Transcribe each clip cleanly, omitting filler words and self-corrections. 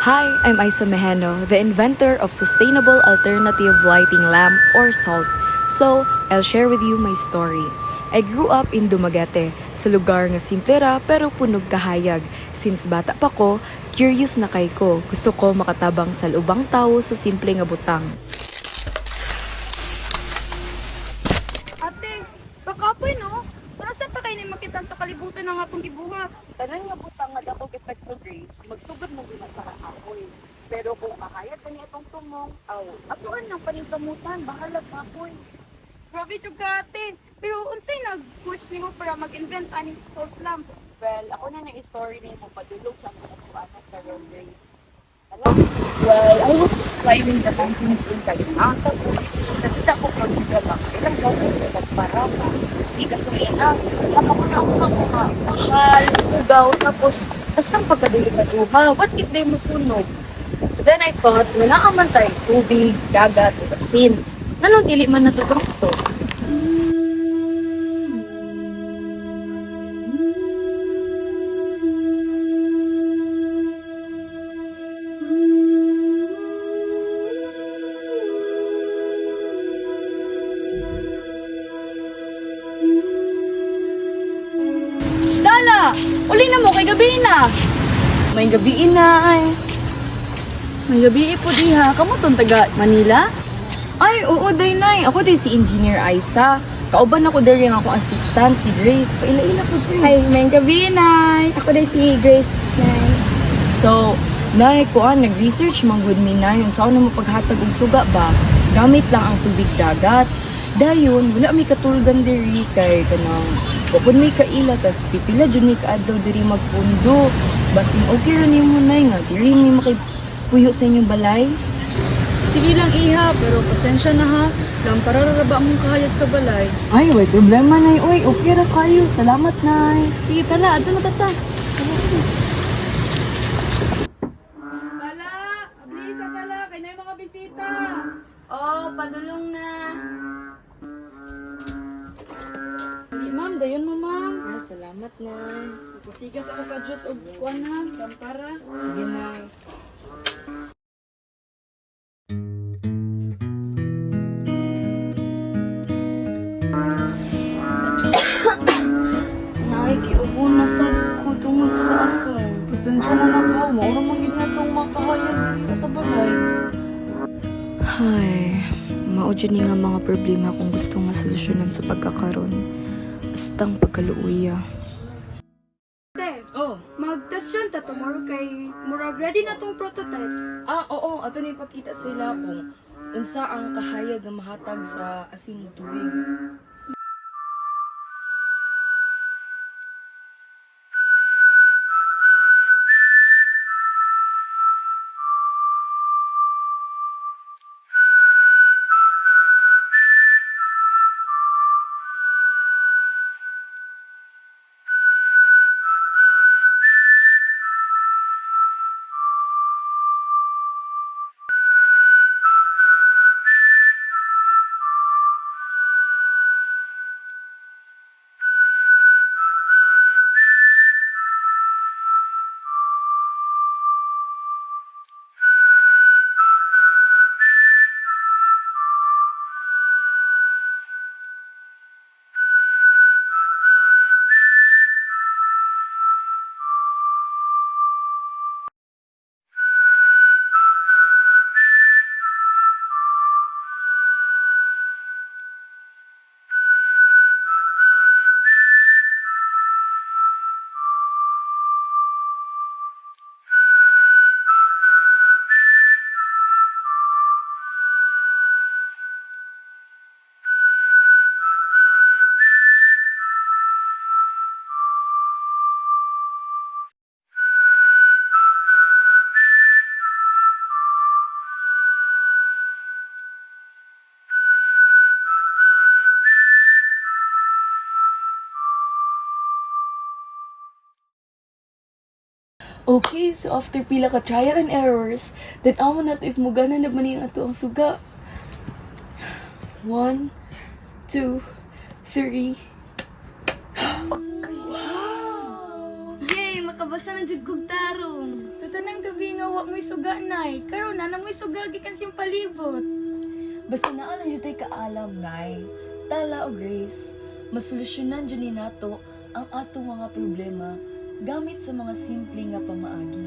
Hi, I'm Isa Mejeno, the inventor of sustainable alternative lighting lamp or SALT. So, I'll share with you my story. I grew up in Dumaguete, sa lugar nga simple ra pero punog kahayag. Since bata pa ko, curious na kay ko. Gusto ko makatabang sa ubang tao sa simple nga butang. Ate, kakapoy no? Para saan pa kayo na makitan sa kalibutan ng atong gibuhat? Tanan nga butang nga dako epekto Grace, magsugod mo gina sa kahoy. Pero kung makayat ka ni atong tumong, Atuan ng paningkamutan, bahala pa ako'y. Grabe jud ka ate. Pero unsay nag-push nimo para mag-invent aning salt lamp? well, ako na na-story ni mo padulog sa mga tuanan karon Grace. Well, I was climbing the mountains in Kalina. Tapos, nakita ko pag naglalak. Ilang gawin ko nagpara ka. Hindi ka sumina. Tama ko na ako mga mahal, ugaw. Tapos, asang pagkadilikaduha. What if they masunog? Then I thought, wala aman tayo tubig, dagat, basin. Nanong dili man natutulog to? Dala! Uli na mo kay gabi na. May gabi inay. May gabi po diha. Kamu tong taga Manila? Ay, oo, Daynay. Ako din si Engineer Aisa. Kauban ako din yung akong assistant, si Grace. Paila-ila ko, Grace. Ay, may gabi na. Ako din si Grace. Nay. So, Nay, kuan, nag-research manggod mi na yun. Saan na mo paghatag og suga ba? Gamit lang ang tubig dagat. Dayon, wala may katulgan diri kay kanang kapag may kaila, tas pipila dyan may kaadlaw diri magpundo. Basin okay rin mo, Nay, nga. Diri may makipuyo sa inyong balay. Sige lang iha, pero pasensya na ha. Lampara ra ba ang kahayag sa balay? Ay, way problema, Nay. Uy, okay ra kayo. Salamat, Nay. Sige tala, ato na tata. Bala! Ablisa bala! Kaya na yung mga bisita! Oh, padulong na. Ma'am, dayon mo ma'am. Ah, salamat, Nay. Pasigas ako kadjut og kuan ha, lampara. Sige, Nay. Nay, giubo na sad ko tungod sa ason. Pasensya na nakaw, maura magid na tong makahayag dito sa balay. Ay, mao dyan nga mga problema kung gusto nga solusyonan sa pagkakaroon. Astang pagkaluuya. Te, Oh, mag-test yun ta tomorrow kay murag ready na tong prototype. oo, ato na ipakita sila kung unsa ang kahayag nga mahatag sa asin mo tuwig. Okay, so after pila ka trial and errors, then amo na to if mo gana na manin ato ang suga. 1, 2, 3. Yay, makabasa ng jud kog tarong. tanang gabi nga wa mo'y suga nay. Karon na mo'y suga gikan siyang palibot. Basta naa lang yun kaalam, Nay. Tala o Grace, masolusyonan dyan ni nato ang atong mga problema gamit sa mga simple nga pamaagi.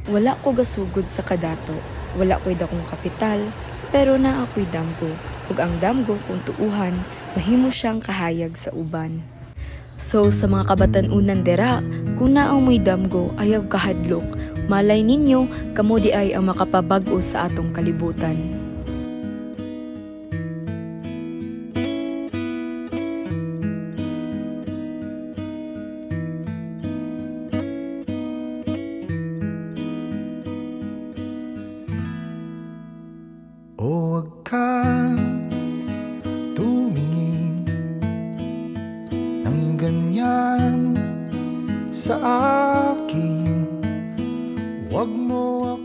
Wala ko gasugod sa kadato, wala ko'y dakong kapital, pero naa ako'y damgo. Ug ang damgo kung tuuhan, mahimo siyang kahayag sa uban. So sa mga kabatan-unan dera, kung naaw mo'y damgo, ayaw kahadlok, malay ninyo, kamo di ay ang makapabag-o sa atong kalibutan. O wag ka tumingin ng ganyan sa akin. Wag mo